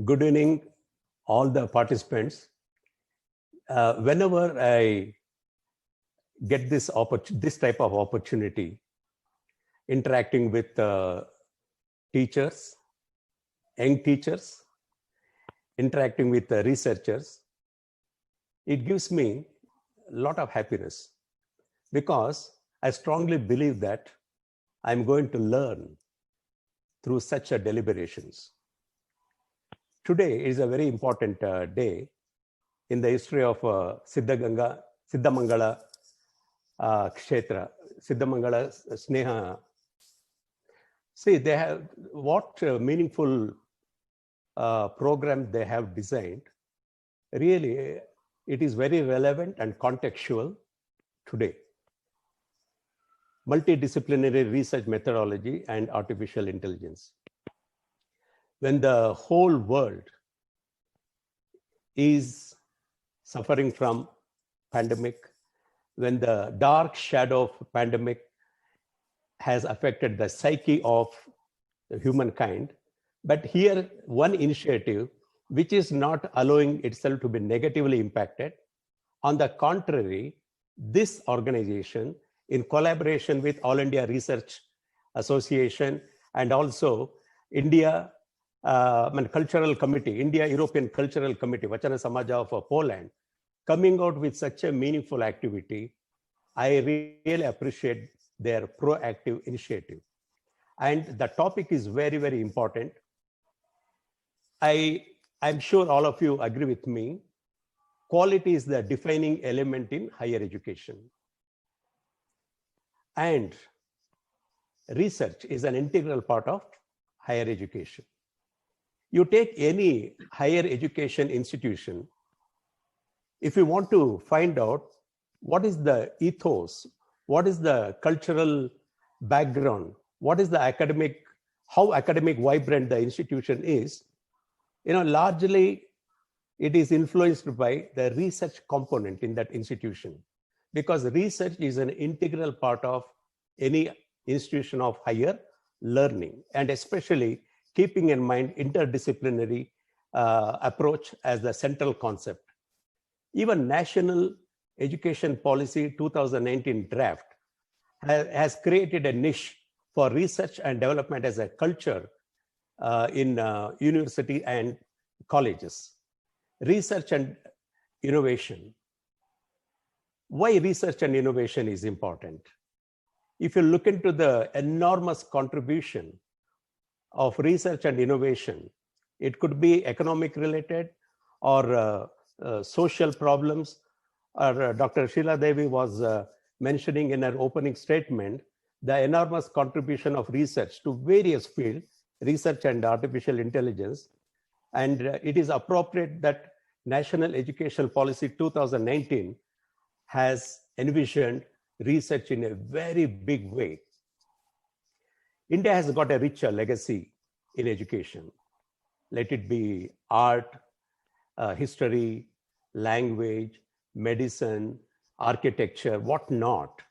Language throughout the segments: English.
Good evening, all the participants. Whenever I get this type of opportunity, interacting with teachers, young teachers, interacting with researchers, it gives me a lot of happiness because I strongly believe that I'm going to learn through such a deliberations. Today is a very important day in the history of Siddhamangala Kshetra, Siddhamangala Sneha. See, they have what meaningful program they have designed. Really, it is very relevant and contextual today. Multidisciplinary research methodology and artificial intelligence. When the whole world is suffering from pandemic, when the dark shadow of pandemic has affected the psyche of humankind, but here one initiative which is not allowing itself to be negatively impacted. On the contrary, this organization, in collaboration with All India Research Association and also India Cultural Committee, India European Cultural Committee, Vachana Samaja of Poland, coming out with such a meaningful activity, I really appreciate their proactive initiative. And the topic is very, very important. I'm sure all of you agree with me. Quality is the defining element in higher education. And research is an integral part of higher education. You take any higher education institution, if you want to find out what is the ethos, what is the cultural background, what is the academic, how academic vibrant the institution is, largely it is influenced by the research component in that institution, because research is an integral part of any institution of higher learning, and especially keeping in mind interdisciplinary approach as the central concept. Even National Education Policy 2019 draft has created a niche for research and development as a culture in university and colleges. Research and innovation. Why research and innovation is important? If you look into the enormous contribution of research and innovation, it could be economic related or social problems, or Dr. Sheila Devi was mentioning in her opening statement, the enormous contribution of research to various fields, research and artificial intelligence. And it is appropriate that National Education Policy 2019 has envisioned research in a very big way. India has got a richer legacy in education. Let it be art, history, language, medicine, architecture, whatnot.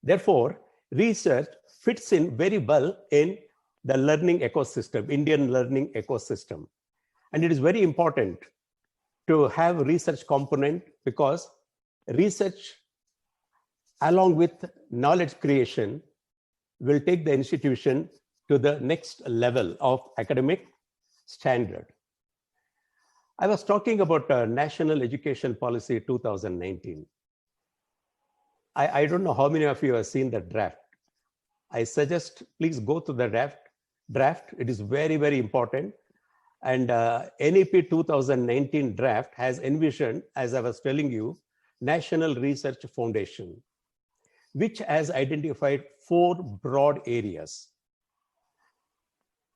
Therefore, research fits in very well in the learning ecosystem, Indian learning ecosystem. And it is very important to have research component, because research along with knowledge creation will take the institution to the next level of academic standard. I was talking about National Education Policy 2019. I don't know how many of you have seen the draft. I suggest please go to the draft. It is very, very important. And NEP 2019 draft has envisioned, as I was telling you, National Research Foundation, which has identified 4 broad areas: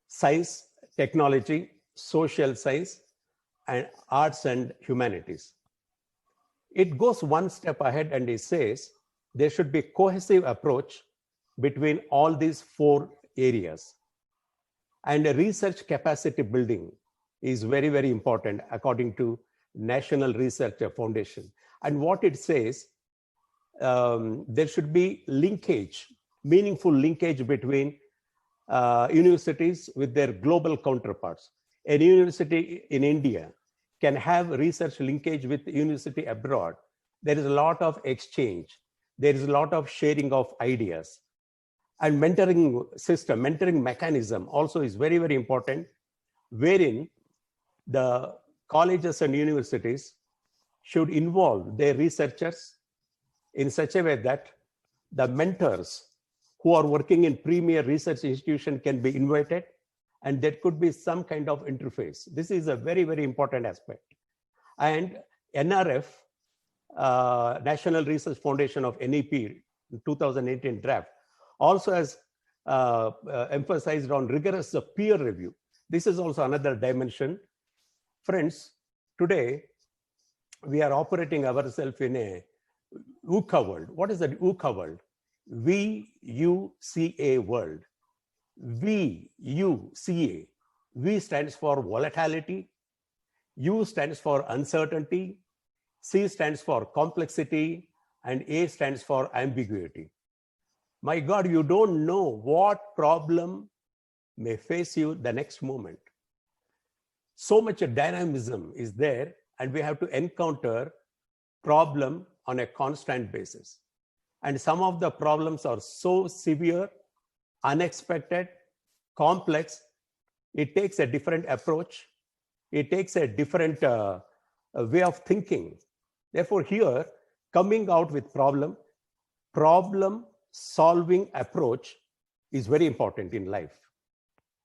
science, technology, social science, and arts and humanities. It goes one step ahead and it says there should be cohesive approach between all these 4 areas. And research capacity building is very, very important according to National Research Foundation. And what it says, there should be linkage, meaningful linkage between universities with their global counterparts. a university in India can have research linkage with university abroad, there is a lot of exchange. There is a lot of sharing of ideas. And mentoring system, mentoring mechanism also is very, very important, wherein the colleges and universities should involve their researchers in such a way that the mentors who are working in premier research institution can be invited, and there could be some kind of interface. This is a very, very important aspect. And NRF, National Research Foundation of NEP, 2018 draft, also has emphasized on rigorous peer review. This is also another dimension. Friends, today we are operating ourselves in a VUCA world. What is that VUCA world? VUCA world. VUCA. V stands for volatility. U stands for uncertainty. C stands for complexity. And A stands for ambiguity. My God, you don't know what problem may face you the next moment. So much dynamism is there, and we have to encounter problem on a constant basis. And some of the problems are so severe, unexpected, complex. It takes a different approach. It takes a different way of thinking. Therefore, here, coming out with problem solving approach is very important in life.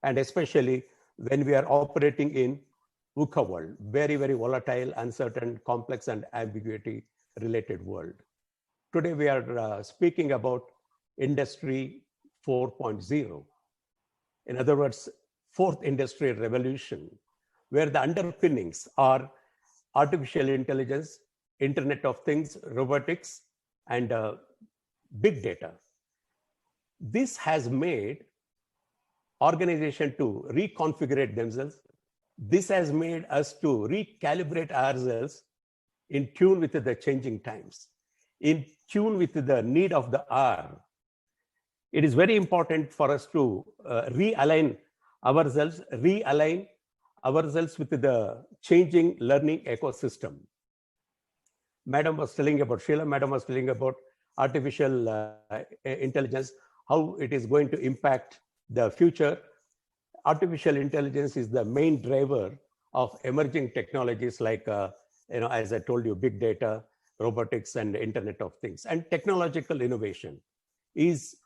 And especially when we are operating in VUCA world, very, very volatile, uncertain, complex, and ambiguity related world. Today, we are speaking about Industry 4.0. In other words, fourth industrial revolution, where the underpinnings are artificial intelligence, Internet of Things, robotics, and big data. This has made organizations to reconfigure themselves. This has made us to recalibrate ourselves in tune with the changing times, in tune with the need of the hour. It is very important for us to realign ourselves with the changing learning ecosystem. Sheila Madam was telling about artificial intelligence, how it is going to impact the future. Artificial intelligence is the main driver of emerging technologies like, as I told you, big data, robotics, and Internet of Things. And technological innovation is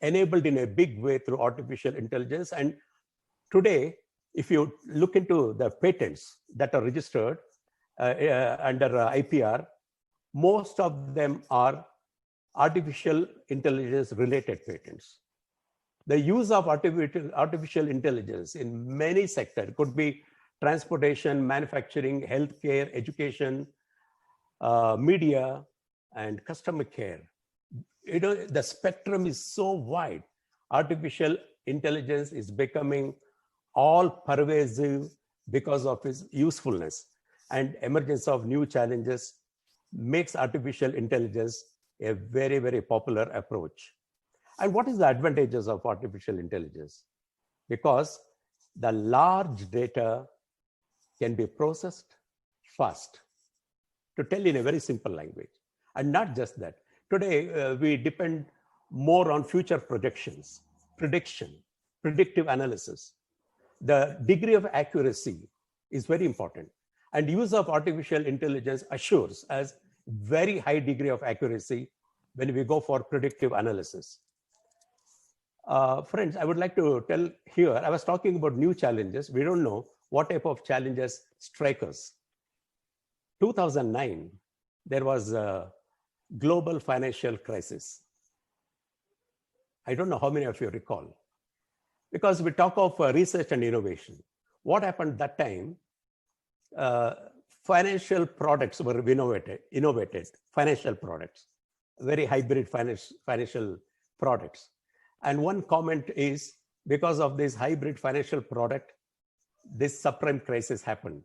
enabled in a big way through artificial intelligence. And today, if you look into the patents that are registered under IPR, most of them are artificial intelligence related patents. The use of artificial intelligence in many sectors could be transportation, manufacturing, healthcare, education, media, and customer care. The spectrum is so wide. Artificial intelligence is becoming all pervasive because of its usefulness, and emergence of new challenges makes artificial intelligence a very, very popular approach. And what is the advantages of artificial intelligence? Because the large data can be processed fast, to tell in a very simple language. And not just that. Today, we depend more on future projections, prediction, predictive analysis. The degree of accuracy is very important. And use of artificial intelligence assures us very high degree of accuracy when we go for predictive analysis. Friends, I would like to tell here, I was talking about new challenges. We don't know what type of challenges strike us. 2009, there was a global financial crisis. I don't know how many of you recall, because we talk of research and innovation. What happened that time? Financial products were innovated, financial products, very hybrid financial products. And one comment is, because of this hybrid financial product, this subprime crisis happened.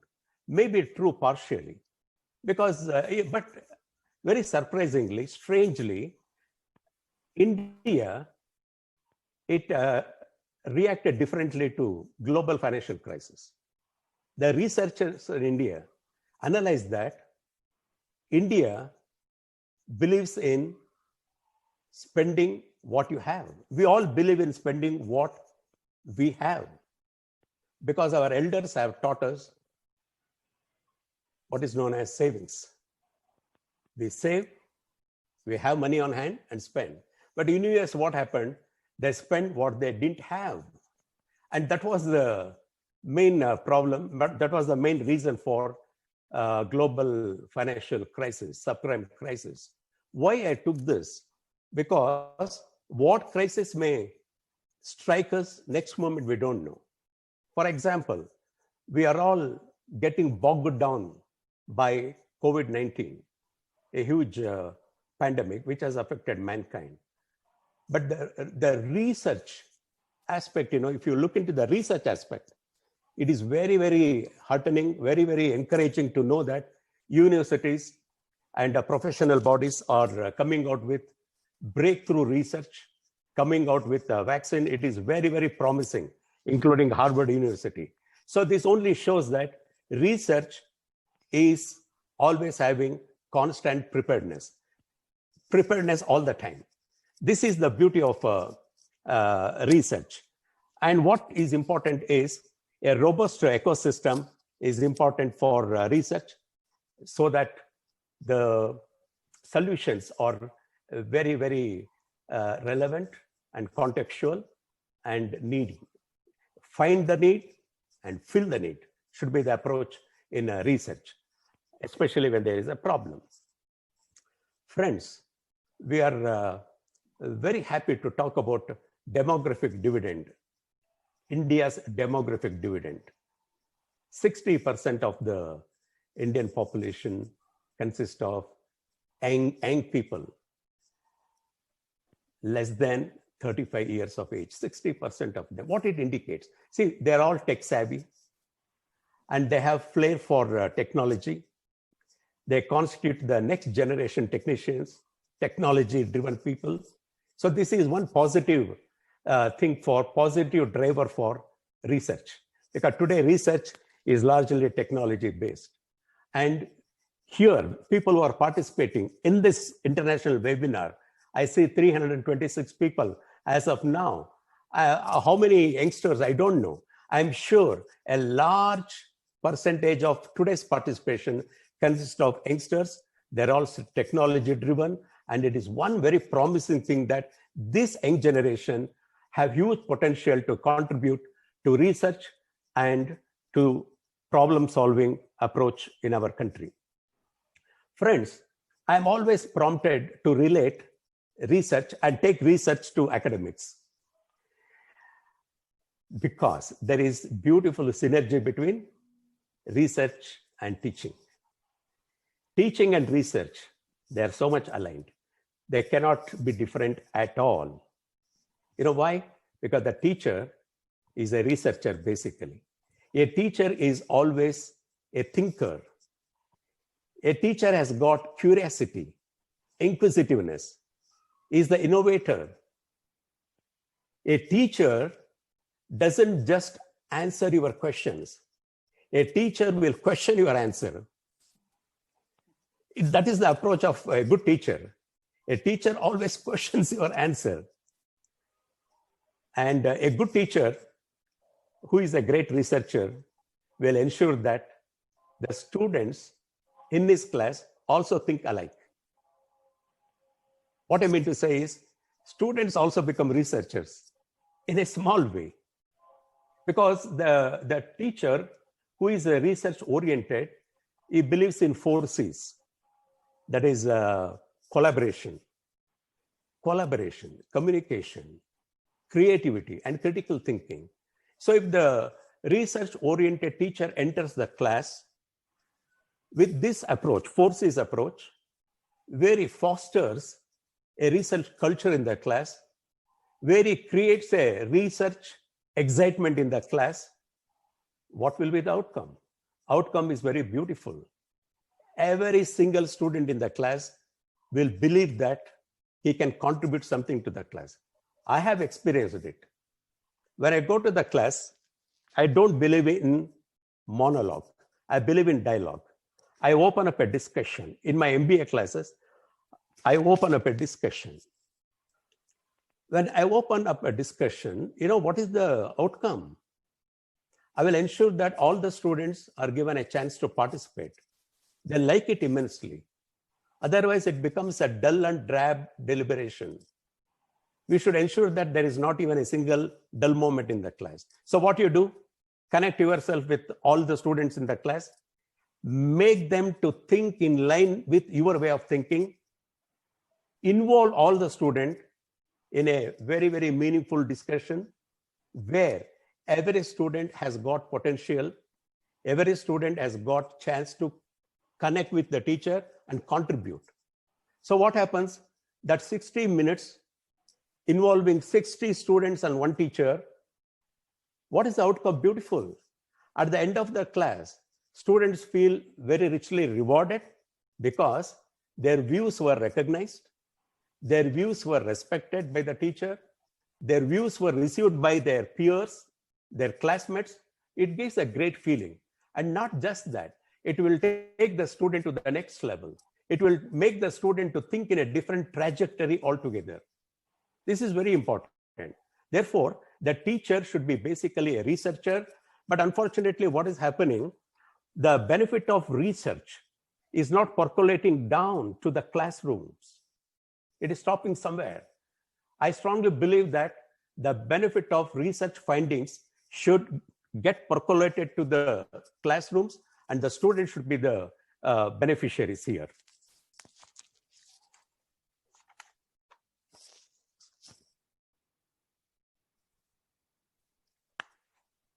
Maybe true partially, because, but very surprisingly, strangely, India, it reacted differently to global financial crisis. the researchers in India analyzed that India believes in spending what you have. We all believe in spending what we have because our elders have taught us what is known as savings. We save, we have money on hand and spend. But in US, what happened? They spent what they didn't have. And that was the main problem, but that was the main reason for global financial crisis, subprime crisis. Why I took this? Because what crisis may strike us next moment, we don't know. For example, we are all getting bogged down by COVID-19, a huge pandemic which has affected mankind. But the research aspect, if you look into the research aspect, it is very, very heartening, very, very encouraging to know that universities and professional bodies are coming out with breakthrough research, coming out with a vaccine. It is very, very promising, including Harvard University. So this only shows that research is always having constant preparedness all the time. This is the beauty of research. And what is important is a robust ecosystem is important for research so that the solutions are very, very relevant and contextual and needy. Find the need and fill the need should be the approach in research, especially when there is a problem. Friends, we are very happy to talk about demographic dividend, India's demographic dividend. 60% of the Indian population consists of young people, less than 35 years of age, 60% of them. What it indicates, see, they're all tech savvy and they have flair for technology. They constitute the next generation technicians, technology-driven people. So this is one positive positive driver for research. Because today research is largely technology-based. And here, people who are participating in this international webinar, I see 326 people as of now. How many youngsters, I don't know. I'm sure a large percentage of today's participation consists of youngsters. They're also technology driven. And it is one very promising thing that this young generation have huge potential to contribute to research and to problem solving approach in our country. Friends, I'm always prompted to relate research and take research to academics because there is beautiful synergy between research and teaching. Teaching and research, they are so much aligned. They cannot be different at all. You know why? Because the teacher is a researcher, basically. A teacher is always a thinker. A teacher has got curiosity, inquisitiveness, is the innovator. A teacher doesn't just answer your questions. A teacher will question your answer. That is the approach of a good teacher. A teacher always questions your answer. And a good teacher, who is a great researcher, will ensure that the students in this class also think alike. What I mean to say is, students also become researchers in a small way. Because the teacher who is research-oriented, he believes in 4 C's. That is collaboration, communication, creativity, and critical thinking. So if the research-oriented teacher enters the class with this approach, 4 C's approach, where he fosters a research culture in the class, where he creates a research excitement in the class, what will be the outcome? Outcome is very beautiful. Every single student in the class will believe that he can contribute something to the class. I have experienced it. When I go to the class, I don't believe in monologue. I believe in dialogue. I open up a discussion. In my MBA classes, I open up a discussion. When I open up a discussion, what is the outcome? I will ensure that all the students are given a chance to participate. They like it immensely. Otherwise, it becomes a dull and drab deliberation. We should ensure that there is not even a single dull moment in the class. So what you do, connect yourself with all the students in the class, make them to think in line with your way of thinking, involve all the students in a very, very meaningful discussion where every student has got potential, every student has got chance to connect with the teacher and contribute. So what happens? That 60 minutes involving 60 students and one teacher, what is the outcome? Beautiful. At the end of the class, students feel very richly rewarded because their views were recognized, their views were respected by the teacher, their views were received by their peers, their classmates. It gives a great feeling. And not just that, it will take the student to the next level. It will make the student to think in a different trajectory altogether. This is very important. Therefore, the teacher should be basically a researcher. But unfortunately, what is happening? The benefit of research is not percolating down to the classrooms. It is stopping somewhere. I strongly believe that the benefit of research findings should get percolated to the classrooms, and the students should be the beneficiaries here.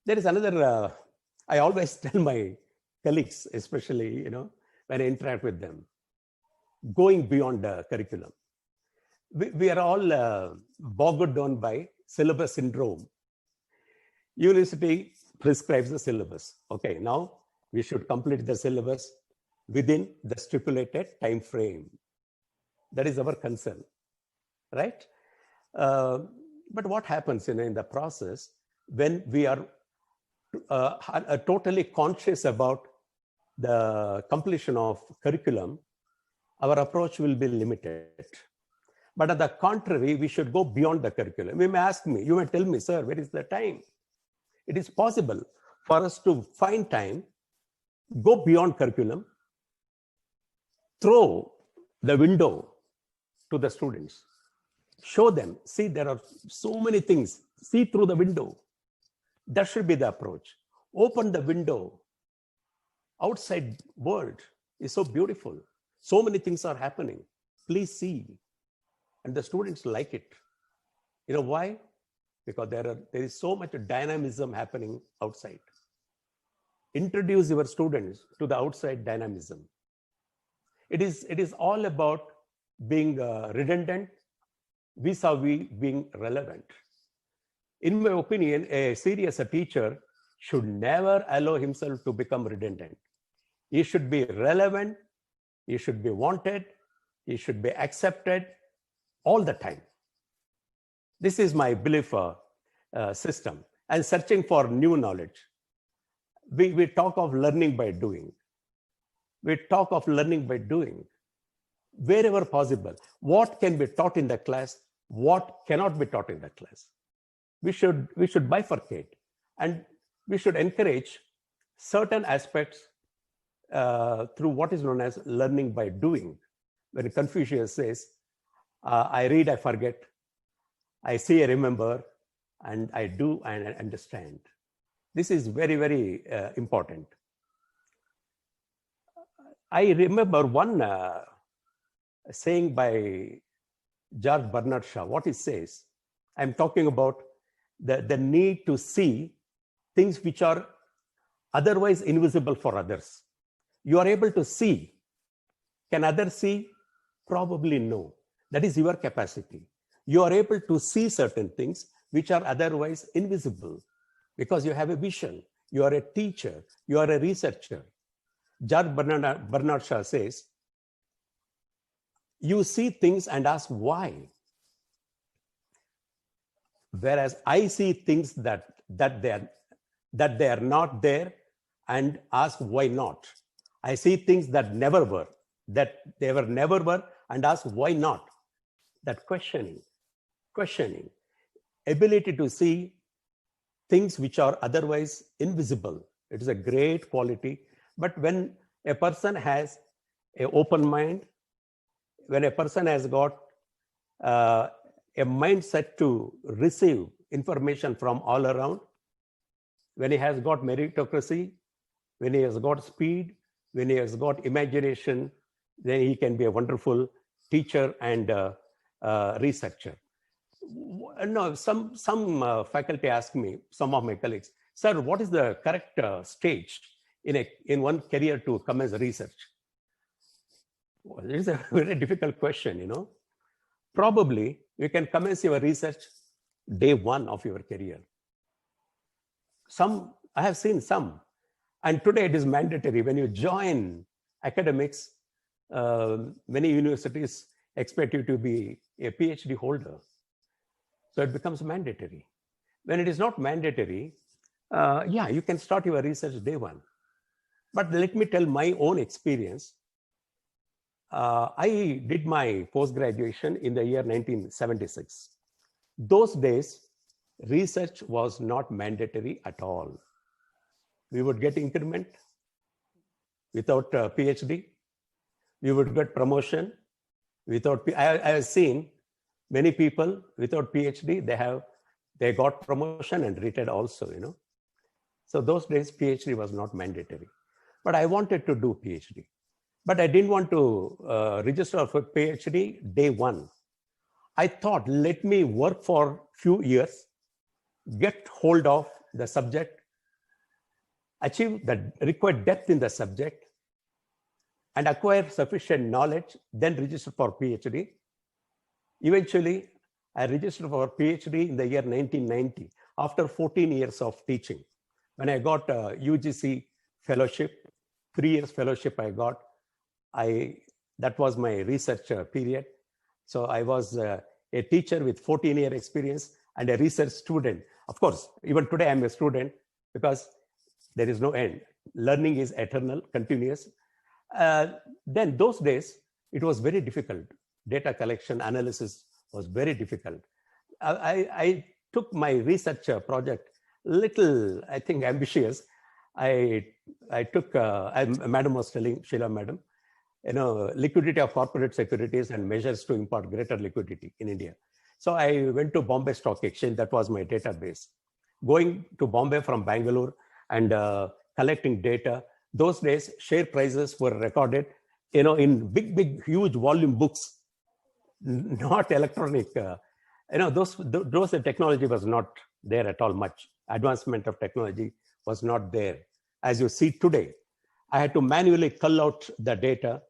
There is another, I always tell my colleagues, especially, when I interact with them, going beyond the curriculum. We are all bogged down by syllabus syndrome. University prescribes the syllabus. Okay, now we should complete the syllabus within the stipulated time frame. That is our concern, right? But what happens in the process when we are totally conscious about the completion of curriculum, our approach will be limited. But on the contrary, we should go beyond the curriculum. You may ask me, you may tell me, sir, where is the time? It is possible for us to find time, go beyond curriculum, throw the window to the students, show them, see, there are so many things, see through the window. That should be the approach. Open the window. Outside world is so beautiful. So many things are happening. Please see. And the students like it. You know why? Because there is so much dynamism happening outside. Introduce your students to the outside dynamism. It is all about being redundant vis-a-vis being relevant. In my opinion, a serious teacher should never allow himself to become redundant. He should be relevant, he should be wanted, he should be accepted all the time. This is my belief system. And searching for new knowledge. We talk of learning by doing. We talk of learning by doing. Wherever possible, what can be taught in the class, what cannot be taught in the class. We should bifurcate, and we should encourage certain aspects through what is known as learning by doing. When Confucius says, I read, I forget, I see, I remember, and I do, and I understand. This is very, very important. I remember one saying by George Bernard Shaw. What he says, I'm talking about the need to see things which are otherwise invisible for others. You are able to see. Can others see? Probably no. That is your capacity. You are able to see certain things which are otherwise invisible because you have a vision. You are a teacher. You are a researcher. George Bernard Shaw says, you see things and ask why. Whereas I see things that they are not there, and ask why not. I see things that never were, that they were never were, and ask why not. That questioning, ability to see things which are otherwise invisible. It is a great quality. But when a person has an open mind, when a person has got a mindset to receive information from all around, when he has got meritocracy, when he has got speed, when he has got imagination, then he can be a wonderful teacher and researcher. No, some faculty ask me, some of my colleagues, sir, what is the correct stage in one career to commence research? Well, it is a very difficult question, you know. Probably you can commence your research day one of your career. I have seen some, and today it is mandatory. When you join academics, many universities expect you to be a PhD holder. So it becomes mandatory. When it is not mandatory, yeah, you can start your research day one. But let me tell my own experience. I did my post-graduation in the year 1976. Those days, research was not mandatory at all. We would get increment without a PhD. We would get promotion without. I have seen many people without PhD. They got promotion and retired also. You know, so those days PhD was not mandatory. But I wanted to do PhD. But I didn't want to register for PhD day one. I thought, let me work for a few years, get hold of the subject, achieve the required depth in the subject, and acquire sufficient knowledge, then register for PhD. Eventually, I registered for PhD in the year 1990, after 14 years of teaching. When I got a UGC fellowship, 3 years fellowship I got, that was my research period. So I was a teacher with 14-year experience and a research student. Of course, even today I'm a student because there is no end. Learning is eternal, continuous. Then those days, it was very difficult. Data collection, analysis was very difficult. I took my research project little, I think, ambitious. I took, Madam was telling, Sheila Madam, you know, liquidity of corporate securities and measures to impart greater liquidity in India. So I went to Bombay Stock Exchange. That was my database. Going to Bombay from Bangalore and collecting data. Those days, share prices were recorded, you know, in big, huge volume books, not electronic. You know, those technology was not there at all much. Advancement of technology was not there. As you see today, I had to manually cull out the data.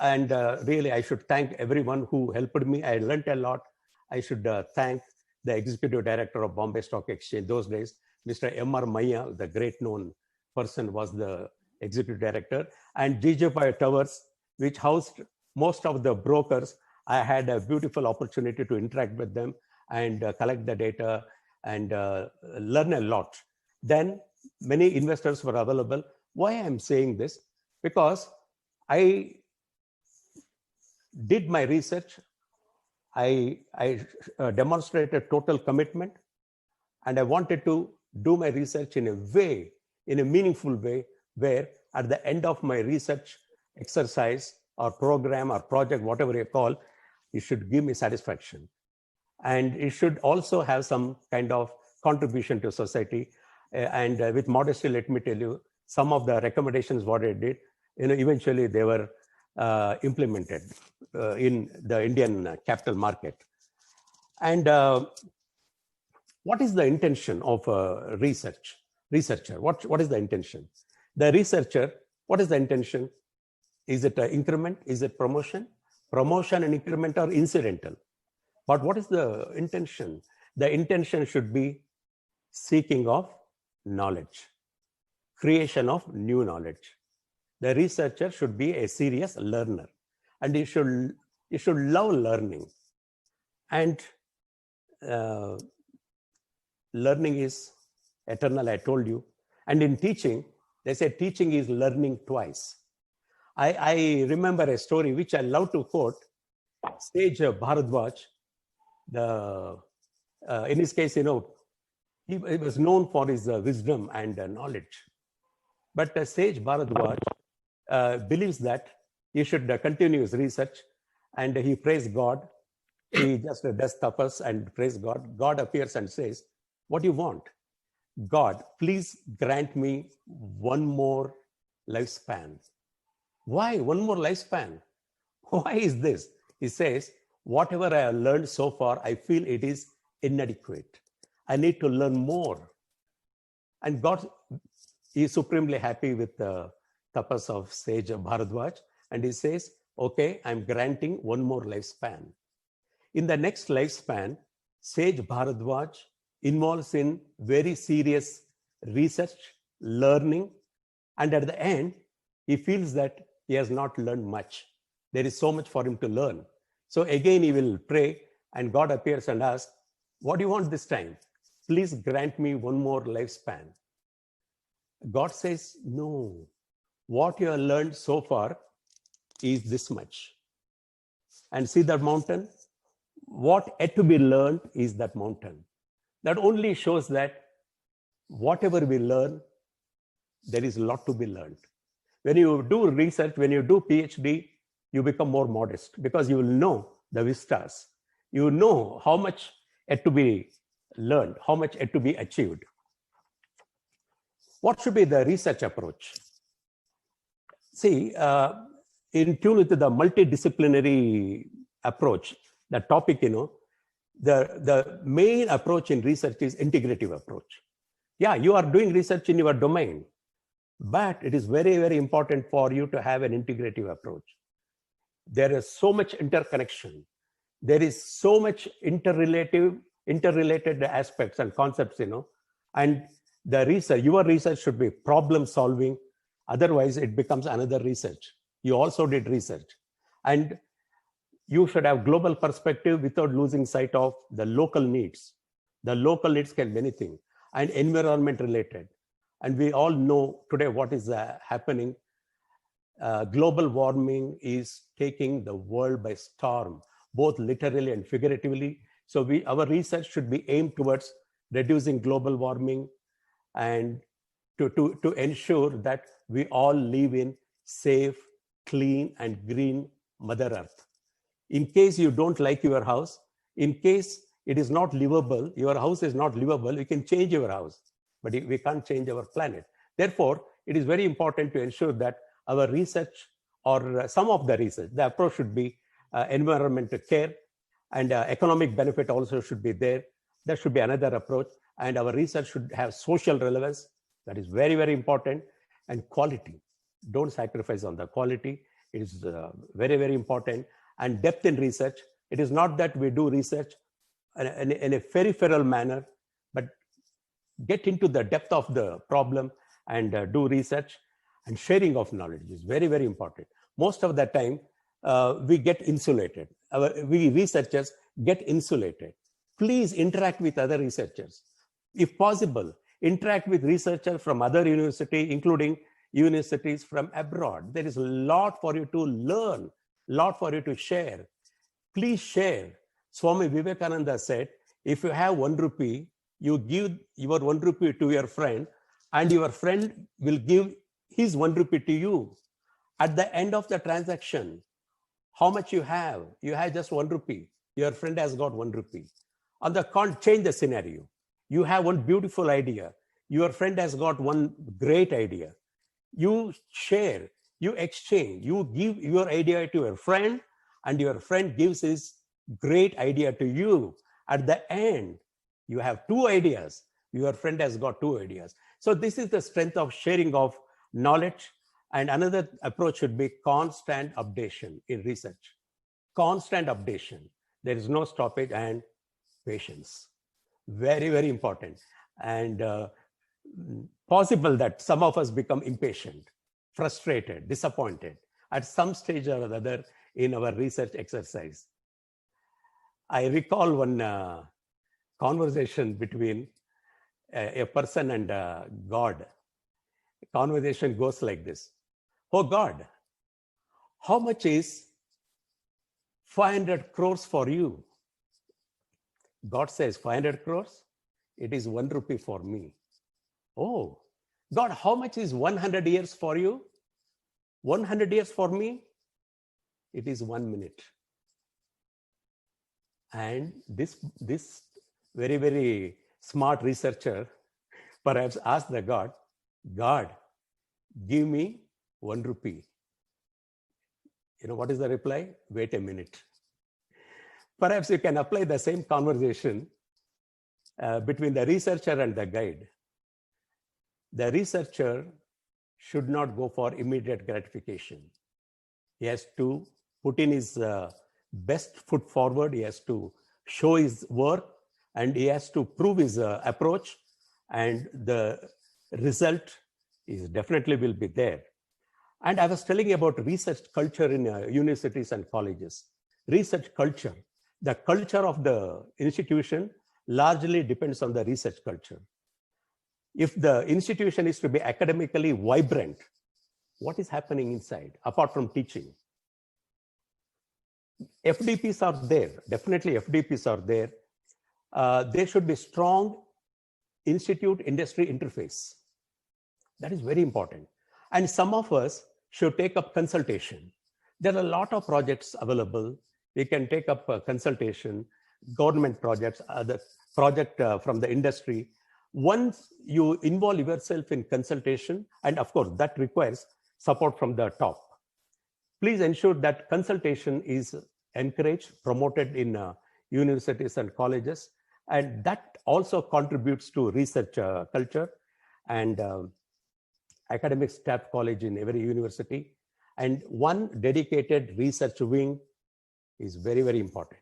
And really, I should thank everyone who helped me. I learned a lot. I should thank the executive director of Bombay Stock Exchange those days, Mr. M.R. Maya, the great known person, was the executive director. And GJPI Towers, which housed most of the brokers. I had a beautiful opportunity to interact with them and collect the data and learn a lot. Then many investors were available. Why I'm saying this? Because I did my research. I demonstrated total commitment, and I wanted to do my research in a meaningful way, where at the end of my research exercise or program or project, whatever you call, it should give me satisfaction. And it should also have some kind of contribution to society. And with modesty, let me tell you, some of the recommendations what I did, you know, eventually they were implemented in the Indian capital market. And what is the intention of a researcher? What is the intention? The researcher, what is the intention? Is it an increment? Is it promotion? Promotion and increment are incidental. But what is the intention? The intention should be seeking of knowledge, creation of new knowledge. The researcher should be a serious learner, and he should love learning. And learning is eternal, I told you. And in teaching, They say teaching is learning twice. I remember a story which I love to quote. Sage Bharadwaj, in his case, he was known for his wisdom and knowledge. But Sage Bharadwaj believes that he should continue his research, and he prays God. He just does tapas and prays God. God appears and says, "What do you want?" "God, please grant me one more lifespan." "Why one more lifespan? Why is this?" He says, "Whatever I have learned so far, I feel it is inadequate. I need to learn more." And God is supremely happy with the tapas of Sage Bharadwaj. And he says, "Okay, I'm granting one more lifespan." In the next lifespan, Sage Bharadwaj involves in very serious research, learning, and at the end, he feels that he has not learned much. There is so much for him to learn. So again, he will pray, and God appears and asks, "What do you want this time? Please grant me one more lifespan." God says, "No, what you have learned so far is this much. And see that mountain? What yet to be learned is that mountain." That only shows that whatever we learn, there is a lot to be learned. When you do research, when you do PhD, you become more modest because you will know the vistas. You know how much yet to be learned, how much yet to be achieved. What should be the research approach? See, in tune with the multidisciplinary approach, the topic, the main approach in research is integrative approach. Yeah, you are doing research in your domain, but it is very, very important for you to have an integrative approach. There is so much interconnection. There is so much interrelated aspects and concepts, and the research, your research should be problem solving. Otherwise, it becomes another research. You also did research. And you should have global perspective without losing sight of the local needs. The local needs can be anything, and environment related. And we all know today what is happening. Global warming is taking the world by storm, both literally and figuratively. So our research should be aimed towards reducing global warming and to ensure that we all live in safe, clean, and green Mother Earth. In case you don't like your house, in case it is not livable, your house is not livable, you can change your house, but we can't change our planet. Therefore, it is very important to ensure that our research, or some of the research, the approach should be environmental care, and economic benefit also should be there. That should be another approach. And our research should have social relevance. That is very, very important. And quality. Don't sacrifice on the quality. It is very, very important. And depth in research. It is not that we do research in a peripheral manner, but get into the depth of the problem and do research. And sharing of knowledge is very, very important. Most of the time, we get insulated. We researchers get insulated. Please interact with other researchers. If possible, interact with researchers from other universities, including universities from abroad. There is a lot for you to learn, a lot for you to share. Please share. Swami Vivekananda said, if you have 1 rupee, you give your 1 rupee to your friend, and your friend will give his 1 rupee to you. At the end of the transaction, how much you have? You have just 1 rupee. Your friend has got 1 rupee. On the change the scenario. You have one beautiful idea. Your friend has got one great idea. You share, you exchange, you give your idea to your friend, and your friend gives his great idea to you. At the end, you have 2 ideas. Your friend has got 2 ideas. So this is the strength of sharing of knowledge. And another approach should be constant updation in research. Constant updation. There is no stoppage, and patience. Very, very important. And possible that some of us become impatient, frustrated, disappointed at some stage or other in our research exercise. I recall one conversation between a person and God. conversation goes like this. Oh God, how much is 500 crores for you? God says, 500 crores? It is 1 rupee for me. Oh, God, how much is 100 years for you? 100 years for me? It is 1 minute. And this very, very smart researcher perhaps asked the God, give me 1 rupee. You know what is the reply? Wait a minute. Perhaps you can apply the same conversation between the researcher and the guide. The researcher should not go for immediate gratification. He has to put in his best foot forward. He has to show his work, and he has to prove his approach, and the result is definitely will be there. And I was telling you about research culture in universities and colleges. Research culture, the culture of the institution largely depends on the research culture. If the institution is to be academically vibrant, what is happening inside apart from teaching? FDPs are there, definitely FDPs are there. There should be strong institute-industry interface. That is very important. And some of us should take up consultation. There are a lot of projects available. We can take up consultation, government projects, other project from the industry. Once you involve yourself in consultation, and of course that requires support from the top, please ensure that consultation is encouraged, promoted in universities and colleges, and that also contributes to research culture and academic staff college in every university. And one dedicated research wing is very, very important.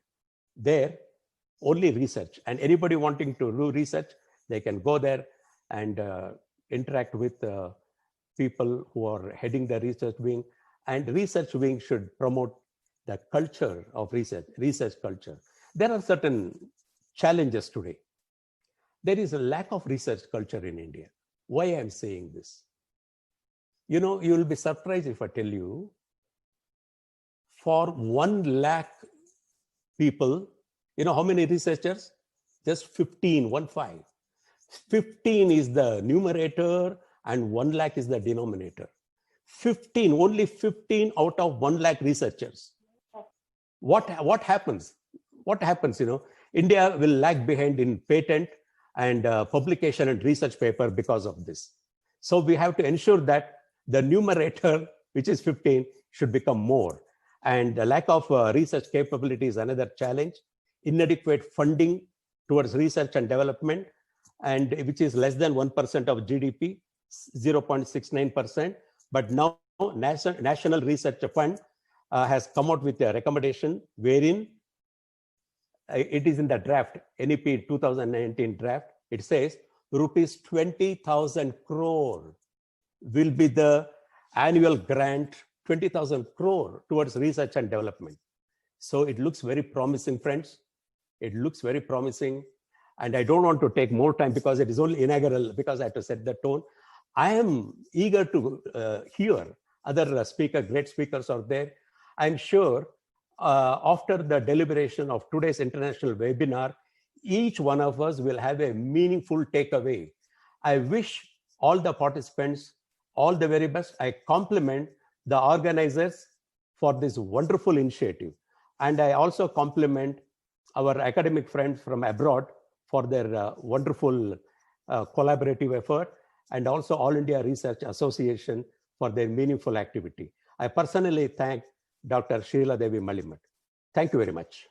There, only research, and anybody wanting to do research, they can go there and interact with people who are heading the research wing. And research wing should promote the culture of research culture. There are certain challenges today. There is a lack of research culture in India. Why I am saying this? You know, you will be surprised if I tell you, for 1 lakh people, you know how many researchers? Just 15, 1-5. 15 is the numerator and 1 lakh is the denominator. 15, only 15 out of 1 lakh researchers. What happens? What happens, you know? India will lag behind in patent and publication and research paper because of this. So we have to ensure that the numerator, which is 15, should become more. And the lack of research capability is another challenge. Inadequate funding towards research and development, and which is less than 1% of GDP, 0.69%. But now National Research Fund has come out with a recommendation wherein it is in the draft, NEP 2019 draft. It says rupees 20,000 crore will be the annual grant, 20,000 crore towards research and development. So it looks very promising, friends. It looks very promising. And I don't want to take more time because it is only inaugural, because I have to set the tone. I am eager to hear other great speakers are there. I'm sure after the deliberation of today's international webinar, each one of us will have a meaningful takeaway. I wish all the participants all the very best. I compliment the organizers for this wonderful initiative. And I also compliment our academic friends from abroad for their wonderful collaborative effort, and also All India Research Association for their meaningful activity. I personally thank Dr. Shrila Devi Malimat. Thank you very much.